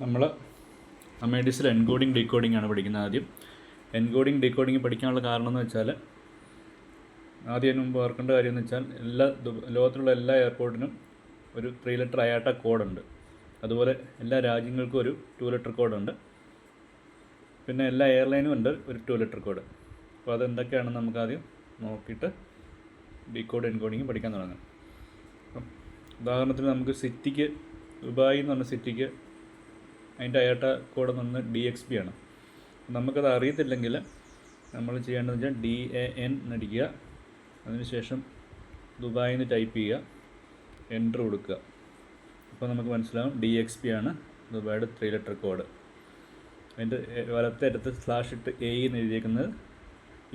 നമ്മൾ അമേഡിസിൽ encoding decoding ആണ് പഠിക്കുന്നത്. ആദ്യം എൻകോഡിങ് ഡീകോഡിംഗ് പഠിക്കാനുള്ള കാരണം എന്ന് വെച്ചാൽ ആദ്യം മുമ്പ് ഓർക്കേണ്ട കാര്യം എന്ന് വെച്ചാൽ ലോകത്തിലുള്ള എല്ലാ എയർപോർട്ടിനും ഒരു 3 ലെറ്റർ അയാട്ട കോഡുണ്ട്. അതുപോലെ എല്ലാ രാജ്യങ്ങൾക്കും ഒരു 2 ലെറ്റർ കോഡുണ്ട്. പിന്നെ എല്ലാ എയർലൈനും ഉണ്ട് ഒരു 2 ലെറ്റർ കോഡ്. അപ്പോൾ അതെന്തൊക്കെയാണെന്ന് നമുക്കാദ്യം നോക്കിയിട്ട് ഡീകോഡ് എൻകോഡിങ് പഠിക്കാൻ തുടങ്ങാം. അപ്പം ഉദാഹരണത്തിന് നമുക്ക് സിറ്റിക്ക് ദുബായ് എന്ന് പറഞ്ഞ സിറ്റിക്ക് അതിൻ്റെ അയാട്ട കോഡ് എന്ന് പറഞ്ഞാൽ DXB ആണ്. നമുക്കത് അറിയത്തില്ലെങ്കിൽ നമ്മൾ ചെയ്യേണ്ടതെന്ന് വെച്ചാൽ DAN എന്നടിക്കുക. അതിനുശേഷം ദുബായിൽ നിന്ന് ടൈപ്പ് ചെയ്യുക, എൻ്റർ കൊടുക്കുക. അപ്പോൾ നമുക്ക് മനസ്സിലാവും DXB ആണ് ദുബായുടെ 3 ലെറ്റർ കോഡ്. അതിൻ്റെ വലത്തെ അടുത്ത് /AE എന്ന് എഴുതിയിരിക്കുന്നത്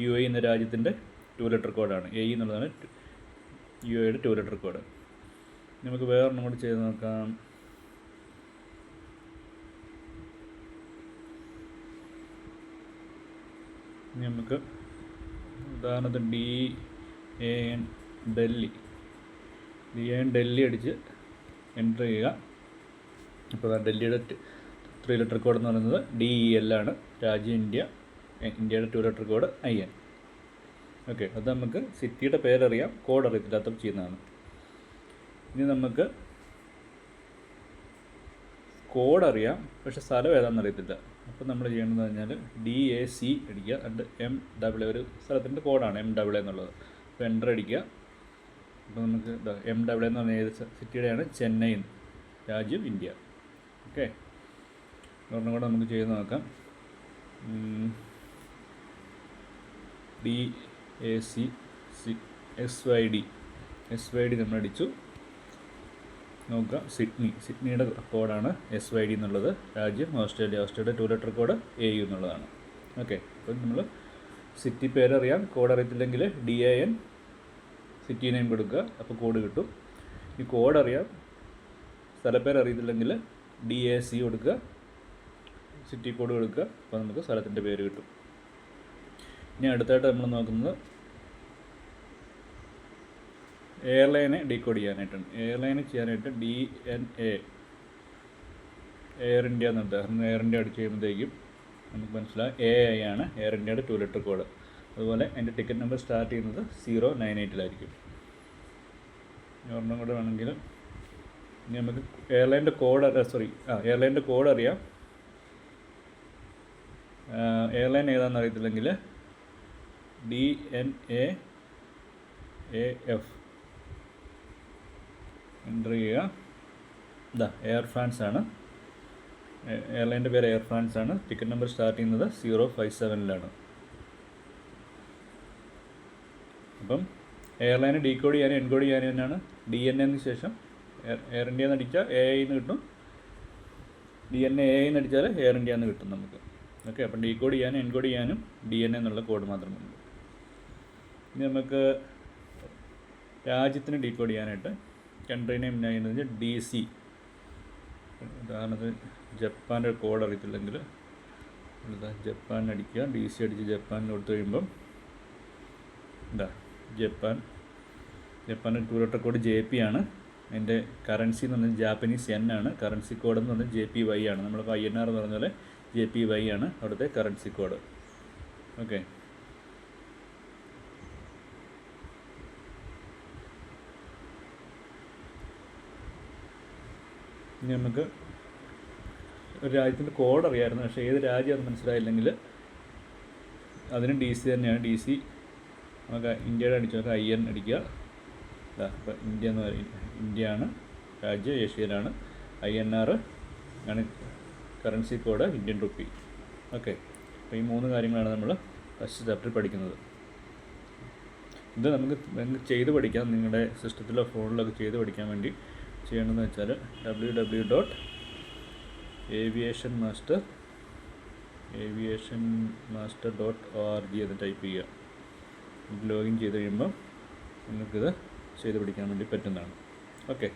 UAE എന്ന രാജ്യത്തിൻ്റെ 2 ലെറ്റർ കോഡാണ്. AE എന്നുള്ളതാണ് UAEയുടെ 2 ലെറ്റർ കോഡ്. നമുക്ക് വേറൊന്നും കൂടി ചെയ്ത് നോക്കാം. നമുക്ക് ഉദാഹരണത്തിന് DAN ഡൽഹി അടിച്ച് എൻ്റർ ചെയ്യുക. അപ്പോൾ ഡൽഹിയുടെ 3 ലെറ്റർ കോഡ് എന്ന് പറയുന്നത് DEL ആണ്. രാജ്യം ഇന്ത്യയുടെ 2 ലെറ്റർ കോഡ് IN. ഓക്കെ, അത് നമുക്ക് സിറ്റിയുടെ പേരറിയാം, കോഡ് അറിയത്തില്ലാത്തപ്പോൾ ചെയ്യുന്നതാണ്. ഇനി നമുക്ക് കോഡ് അറിയാം, പക്ഷെ സ്ഥലം ഏതാണെന്ന് അറിയത്തില്ല. അപ്പോൾ നമ്മൾ ചെയ്യേണ്ടതെന്ന് പറഞ്ഞാൽ DAC അടിക്കുക. എന്നിട്ട് MW ഒരു സ്ഥലത്തിൻ്റെ കോഡാണ് MW എന്നുള്ളത്. അപ്പോൾ എൻ്റർ അടിക്കുക. അപ്പോൾ നമുക്ക് MW എന്ന് പറഞ്ഞ ഏത് സിറ്റിയുടെയാണ്? ചെന്നൈ, രാജ്യം ഇന്ത്യ. ഓക്കെ, ഒരെണ്ണം കൂടെ നമുക്ക് ചെയ്ത് നോക്കാം. DAC SYD നമ്മൾ അടിച്ചു നോക്കുക. സിഡ്നിയുടെ കോഡാണ് SYD എന്നുള്ളത്. രാജ്യം ഓസ്ട്രേലിയയുടെ 2 ലെറ്റർ കോഡ് AU എന്നുള്ളതാണ്. ഓക്കെ, അപ്പോൾ നമ്മൾ സിറ്റി പേരറിയാം, കോഡ് അറിയത്തില്ലെങ്കിൽ DAN സിറ്റി നെയിം കൊടുക്കുക, അപ്പോൾ കോഡ് കിട്ടും. ഈ കോഡ് അറിയാം, സ്ഥലപ്പേര് അറിയത്തില്ലെങ്കിൽ DAC കൊടുക്കുക, സിറ്റി കോഡ് കൊടുക്കുക, അപ്പോൾ നമുക്ക് സ്ഥലത്തിൻ്റെ പേര് കിട്ടും. ഇനി അടുത്തായിട്ട് നമ്മൾ നോക്കുന്നത് എയർലൈനെ ഡീകോഡ് ചെയ്യാനായിട്ടാണ്. എയർലൈന് ചെയ്യാനായിട്ട് DNA എയർ ഇന്ത്യ എന്ന ഉദാഹരണം എയർ ഇന്ത്യ അടിച്ച് കഴിയുമ്പോഴത്തേക്കും നമുക്ക് മനസ്സിലാവും AI ആണ് എയർ ഇന്ത്യയുടെ 2 ലെറ്റർ കോഡ്. അതുപോലെ അതിൻ്റെ ടിക്കറ്റ് നമ്പർ സ്റ്റാർട്ട് ചെയ്യുന്നത് 098-ലായിരിക്കും. ഒരെണ്ണം കൂടെ വേണമെങ്കിൽ ഇനി നമുക്ക് എയർലൈൻ്റെ കോഡ് അറിയാം. എയർലൈൻ ഏതാണെന്ന് അറിയത്തില്ലെങ്കിൽ DNAAF എൻ്റർ ചെയ്യുക. എയർ ഫ്രാൻസ് ആണ്, എയർലൈൻ്റെ പേര് എയർ ഫ്രാൻസ് ആണ്. ടിക്കറ്റ് നമ്പർ സ്റ്റാർട്ട് ചെയ്യുന്നത് 057-ലാണ്. അപ്പം എയർലൈന് ഡീകോഡ് ചെയ്യാനും എൻകോഡ് ചെയ്യാനും തന്നെയാണ് DNA ശേഷം എയർ ഇന്ത്യ എന്ന് അടിച്ചാൽ AI എന്ന് കിട്ടും, DNA എന്ന് അടിച്ചാൽ എയർ ഇന്ത്യ എന്ന് കിട്ടും നമുക്ക്. ഓക്കെ, അപ്പം ഡീകോഡ് ചെയ്യാനും എൻകോഡ് ചെയ്യാനും DNA എന്നുള്ള കോഡ് മാത്രമേ. ഇനി നമുക്ക് രാജ്യത്തിന് ഡീകോഡ് ചെയ്യാനായിട്ട് കൺട്രി നെയിം ചെയ്യുന്നത് DC. ഉദാഹരണത്തിന് ജപ്പാൻ്റെ കോഡ് അറിയത്തില്ലെങ്കിൽ ജപ്പാൻ അടിക്കുക. DC അടിച്ച് ജപ്പാനിൽ കൊടുത്തു കഴിയുമ്പം ജപ്പാൻ്റെ 2 ലെറ്റർ കോഡ് JP ആണ്. അതിൻ്റെ കറൻസി എന്ന് പറഞ്ഞാൽ ജാപ്പനീസ് yen ആണ്. കറൻസി കോഡ് എന്ന് പറഞ്ഞാൽ JPY ആണ്. നമ്മളിപ്പോൾ INR എന്ന് പറഞ്ഞ പോലെ JPY ആണ് അവിടുത്തെ കറൻസി കോഡ്. ഓക്കെ, ഇനി നമുക്ക് ഒരു രാജ്യത്തിൻ്റെ കോഡ് അറിയാമായിരുന്നു, പക്ഷേ ഏത് രാജ്യം മനസ്സിലായില്ലെങ്കിൽ അതിന് DC തന്നെയാണ്. DC നമുക്ക് ഇന്ത്യയുടെ അടിച്ച് നോക്കാം. IN അടിക്കുക. അപ്പോൾ ഇന്ത്യ എന്ന് പറയും, ഇന്ത്യയാണ് രാജ്യം, ഏഷ്യയിലാണ്. INR ആണ് currency code, Indian rupee. Okay, അപ്പോൾ ഈ 3 കാര്യങ്ങളാണ് നമ്മൾ ഫസ്റ്റ് ചാപ്റ്ററിൽ പഠിക്കുന്നത്. ഇത് നമുക്ക് ചെയ്ത് പഠിക്കാം. നിങ്ങളുടെ സിസ്റ്റത്തിലോ ഫോണിലൊക്കെ ചെയ്ത് പഠിക്കാൻ വേണ്ടി ചെയ്യേണ്ടതെന്ന് വെച്ചാൽ www.aviationmaster.org എന്ന് ടൈപ്പ് ചെയ്യുക. ലോഗിൻ ചെയ്ത് കഴിയുമ്പോൾ നിങ്ങൾക്കിത് ചെയ്ത് പഠിക്കാൻ വേണ്ടി പറ്റുന്നതാണ്. ഓക്കെ.